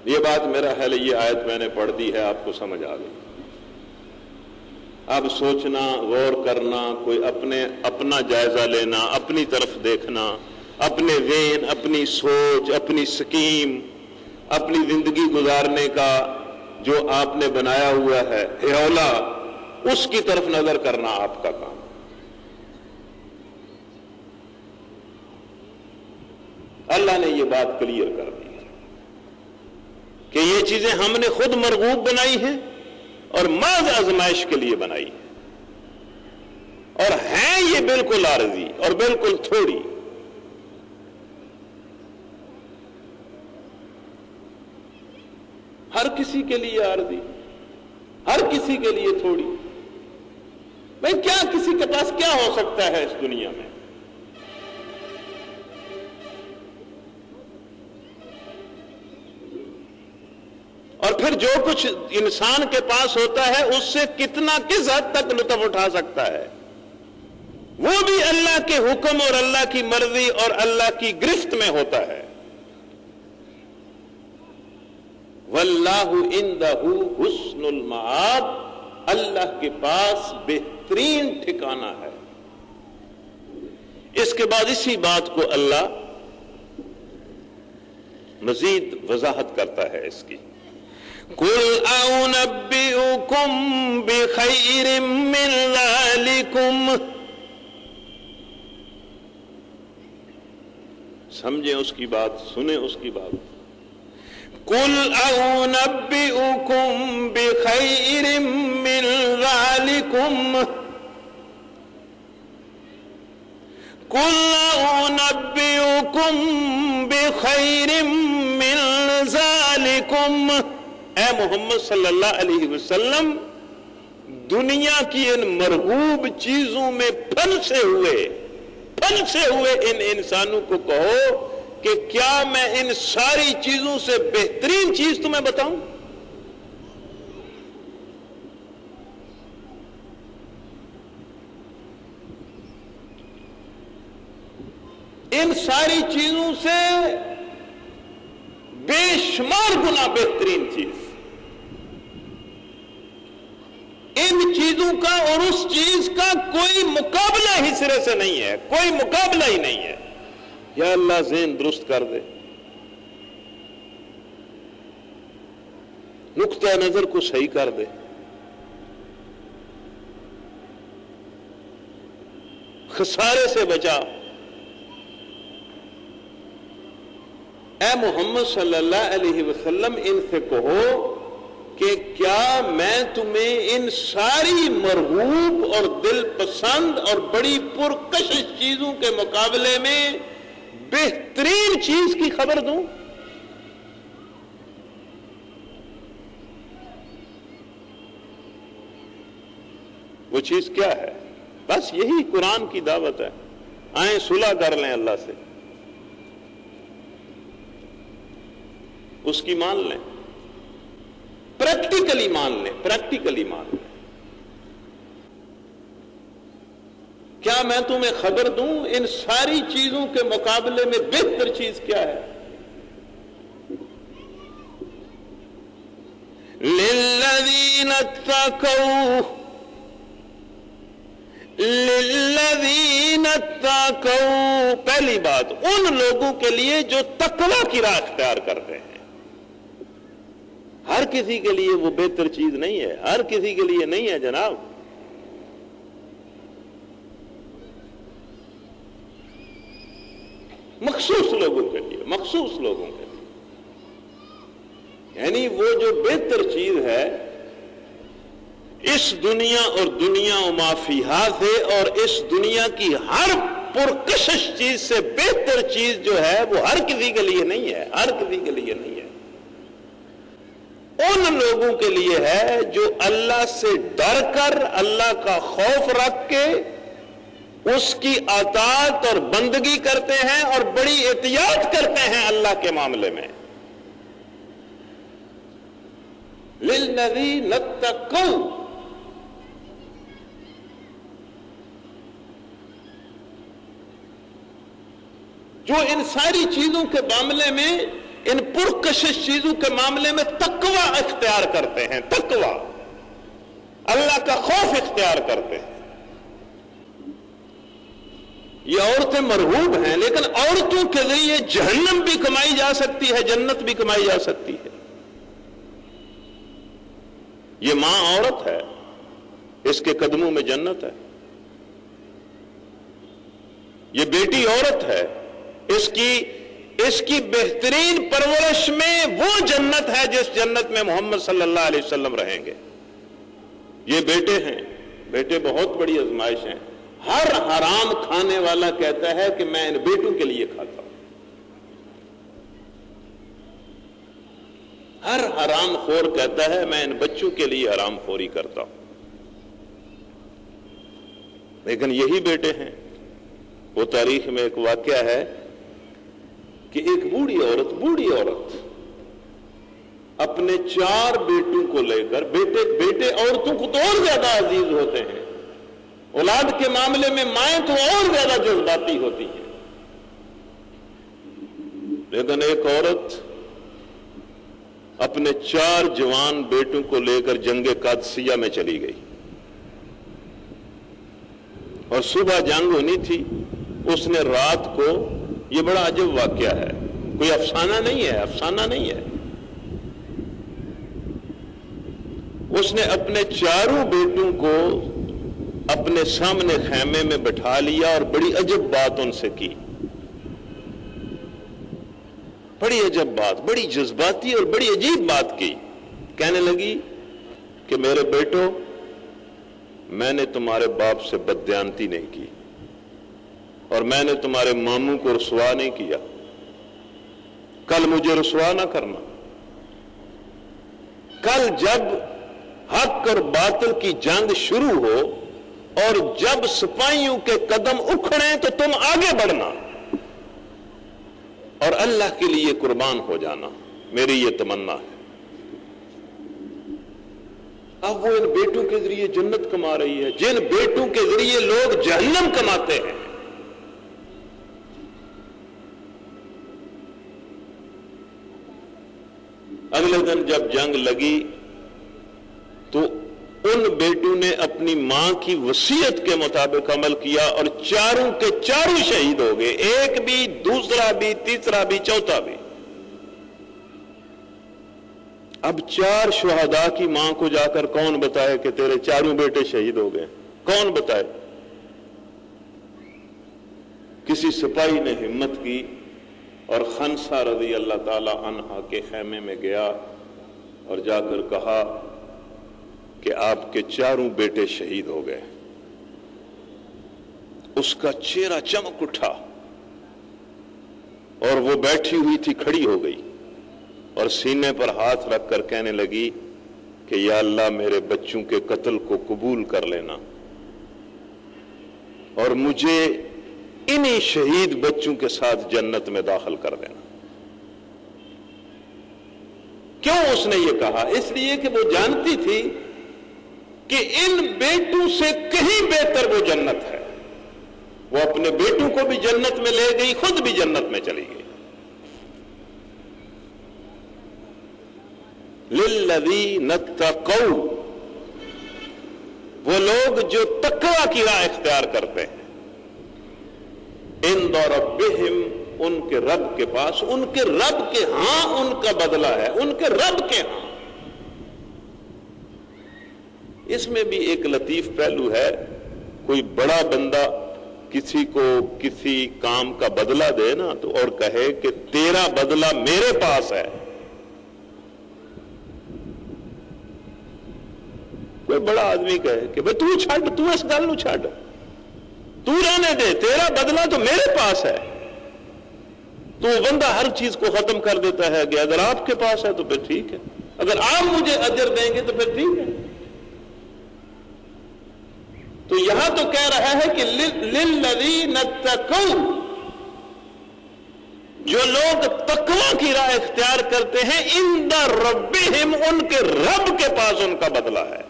یہ بات میرا خیال ہے یہ آیت میں نے پڑھ دی ہے، آپ کو سمجھ آ گئی۔ اب سوچنا، غور کرنا، کوئی اپنا جائزہ لینا، اپنی طرف دیکھنا، اپنے ذہن، اپنی سوچ، اپنی سکیم، اپنی زندگی گزارنے کا جو آپ نے بنایا ہوا ہے ہیولا، اس کی طرف نظر کرنا آپ کا کام۔ اللہ نے یہ بات کلیئر کر دی کہ یہ چیزیں ہم نے خود مرغوب بنائی ہیں اور محض آزمائش کے لیے بنائی ہے، اور ہیں یہ بالکل عارضی اور بالکل تھوڑی۔ ہر کسی کے لیے عارضی، ہر کسی کے لیے تھوڑی۔ بھئی کیا کسی کے پاس کیا ہو سکتا ہے اس دنیا میں؟ اور پھر جو کچھ انسان کے پاس ہوتا ہے اس سے کتنا کس حد تک لطف اٹھا سکتا ہے، وہ بھی اللہ کے حکم اور اللہ کی مرضی اور اللہ کی گرفت میں ہوتا ہے۔ واللہ عندہ حسن المآب، اللہ کے پاس بہترین ٹھکانہ ہے۔ اس کے بعد اسی بات کو اللہ مزید وضاحت کرتا ہے اس کی۔ قُلْ أَنُبِّئُكُمْ بِخَيْرٍ مِّن ذَلِكُمْ، سمجھیں اس کی بات، سنیں اس کی بات۔ قُلْ أَنُبِّئُكُمْ بِخَيْرٍ مِّن ذَلِكُمْ، قُلْ أُنَبِّئُكُمْ بِخَيْرٍ مِّن ذَلِكُمْ، اے محمد صلی اللہ علیہ وسلم دنیا کی ان مرغوب چیزوں میں پھنسے ہوئے ان انسانوں کو کہو کہ کیا میں ان ساری چیزوں سے بہترین چیز تمہیں بتاؤں؟ ان ساری چیزوں سے بے شمار گنا بہترین چیز، ان چیزوں کا اور اس چیز کا کوئی مقابلہ ہی سرے سے نہیں ہے، کوئی مقابلہ ہی نہیں ہے۔ یا اللہ ذہن درست کر دے، نقطہ نظر کو صحیح کر دے، خسارے سے بچا۔ اے محمد صلی اللہ علیہ وسلم ان سے کہو کہ کیا میں تمہیں ان ساری مرغوب اور دل پسند اور بڑی پرکشش چیزوں کے مقابلے میں بہترین چیز کی خبر دوں؟ وہ چیز کیا ہے؟ بس یہی قرآن کی دعوت ہے۔ آئیں صلح کر لیں اللہ سے، اس کی مان لیں، پریکٹیکلی مان لیں، پریکٹیکلی مان لیں۔ کیا میں تمہیں خبر دوں ان ساری چیزوں کے مقابلے میں بہتر چیز کیا ہے؟ لِلَّذِينَ اتَّقَوْا، لِلَّذِينَ اتَّقَوْا، پہلی بات ان لوگوں کے لیے جو تقوی کی راہ اختیار کرتے ہیں۔ ہر کسی کے لیے وہ بہتر چیز نہیں ہے، ہر کسی کے لیے نہیں ہے جناب۔ مخصوص لوگوں کے لیے، مخصوص لوگوں کے لیے، یعنی وہ جو بہتر چیز ہے اس دنیا اور دنیا و ما فیہا سے، اور اس دنیا کی ہر پرکشش چیز سے بہتر چیز جو ہے وہ ہر کسی کے لیے نہیں ہے، ہر کسی کے لیے نہیں ہے۔ ان لوگوں کے لیے ہے جو اللہ سے ڈر کر، اللہ کا خوف رکھ کے اس کی اطاعت اور بندگی کرتے ہیں اور بڑی احتیاط کرتے ہیں اللہ کے معاملے میں۔ لِلَّذِينَ اتَّقَوْا، جو ان ساری چیزوں کے معاملے میں ان پرکشش چیزوں کے معاملے میں تقوی اختیار کرتے ہیں، تقوی، اللہ کا خوف اختیار کرتے ہیں۔ یہ عورتیں مرغوب ہیں، لیکن عورتوں کے ذریعے جہنم بھی کمائی جا سکتی ہے، جنت بھی کمائی جا سکتی ہے۔ یہ ماں عورت ہے، اس کے قدموں میں جنت ہے۔ یہ بیٹی عورت ہے، اس کی بہترین پرورش میں وہ جنت ہے جس جنت میں محمد صلی اللہ علیہ وسلم رہیں گے۔ یہ بیٹے ہیں، بیٹے بہت بڑی آزمائش ہیں۔ ہر حرام کھانے والا کہتا ہے کہ میں ان بیٹوں کے لیے کھاتا ہوں، ہر حرام خور کہتا ہے میں ان بچوں کے لیے حرام خوری کرتا ہوں۔ لیکن یہی بیٹے ہیں۔ وہ تاریخ میں ایک واقعہ ہے کہ ایک بوڑھی عورت اپنے 4 بیٹوں کو لے کر، بیٹے عورتوں کو تو اور زیادہ عزیز ہوتے ہیں، اولاد کے معاملے میں مائیں تو اور زیادہ جذباتی ہوتی ہیں، لیکن ایک عورت اپنے 4 جوان بیٹوں کو لے کر جنگ قادسیہ میں چلی گئی، اور صبح جنگ ہونی تھی۔ اس نے رات کو، یہ بڑا عجب واقعہ ہے، کوئی افسانہ نہیں ہے، اس نے اپنے 4 بیٹوں کو اپنے سامنے خیمے میں بٹھا لیا اور بڑی عجب بات ان سے کی، بڑی عجب بات، بڑی جذباتی اور بڑی عجیب بات کی۔ کہنے لگی کہ میرے بیٹو، میں نے تمہارے باپ سے بددیانتی نہیں کی، اور میں نے تمہارے ماموں کو رسوا نہیں کیا، کل مجھے رسوا نہ کرنا۔ کل جب حق اور باطل کی جنگ شروع ہو اور جب سپاہیوں کے قدم اکھڑیں تو تم آگے بڑھنا اور اللہ کے لیے قربان ہو جانا، میری یہ تمنا ہے۔ اب وہ ان بیٹوں کے ذریعے جنت کما رہی ہے، جن بیٹوں کے ذریعے لوگ جہنم کماتے ہیں۔ اگلے دن جب جنگ لگی تو ان بیٹوں نے اپنی ماں کی وصیت کے مطابق عمل کیا اور 4 کے 4 شہید ہو گئے، ایک بھی، دوسرا بھی، تیسرا بھی، چوتھا بھی۔ اب 4 شہداء کی ماں کو جا کر کون بتائے کہ تیرے 4 بیٹے شہید ہو گئے؟ کون بتائے؟ کسی سپاہی نے ہمت کی اور خنسہ رضی اللہ تعالی عنہ کے خیمے میں گیا اور جا کر کہا کہ آپ کے 4 بیٹے شہید ہو گئے۔ اس کا چہرہ چمک اٹھا اور وہ بیٹھی ہوئی تھی کھڑی ہو گئی اور سینے پر ہاتھ رکھ کر کہنے لگی کہ یا اللہ میرے بچوں کے قتل کو قبول کر لینا اور مجھے انہی شہید بچوں کے ساتھ جنت میں داخل کر دینا۔ کیوں اس نے یہ کہا؟ اس لیے کہ وہ جانتی تھی کہ ان بیٹوں سے کہیں بہتر وہ جنت ہے۔ وہ اپنے بیٹوں کو بھی جنت میں لے گئی، خود بھی جنت میں چلی گئی۔ للذین اتقوا، وہ لوگ جو تقوی کی راہ اختیار کرتے ہیں، عند ربہم، ان کے رب کے پاس، ان کے رب کے ہاں ان کا بدلہ ہے، ان کے رب کے ہاں۔ اس میں بھی ایک لطیف پہلو ہے، کوئی بڑا بندہ کسی کو کسی کام کا بدلہ دے نا تو اور کہے کہ تیرا بدلہ میرے پاس ہے، کوئی بڑا آدمی کہے کہ بھئی تو چھڑ، تو اس گل نو چھڑ، تو رہنے دے، تیرا بدلہ تو میرے پاس ہے، تو وہ بندہ ہر چیز کو ختم کر دیتا ہے کہ اگر آپ کے پاس ہے تو پھر ٹھیک ہے، اگر آپ مجھے اجر دیں گے تو پھر ٹھیک ہے۔ تو یہاں تو کہہ رہا ہے کہ للذین اتقوا، جو لوگ تقوی کی راہ اختیار کرتے ہیں، عند ربہم، ان کے رب کے پاس ان کا بدلہ ہے۔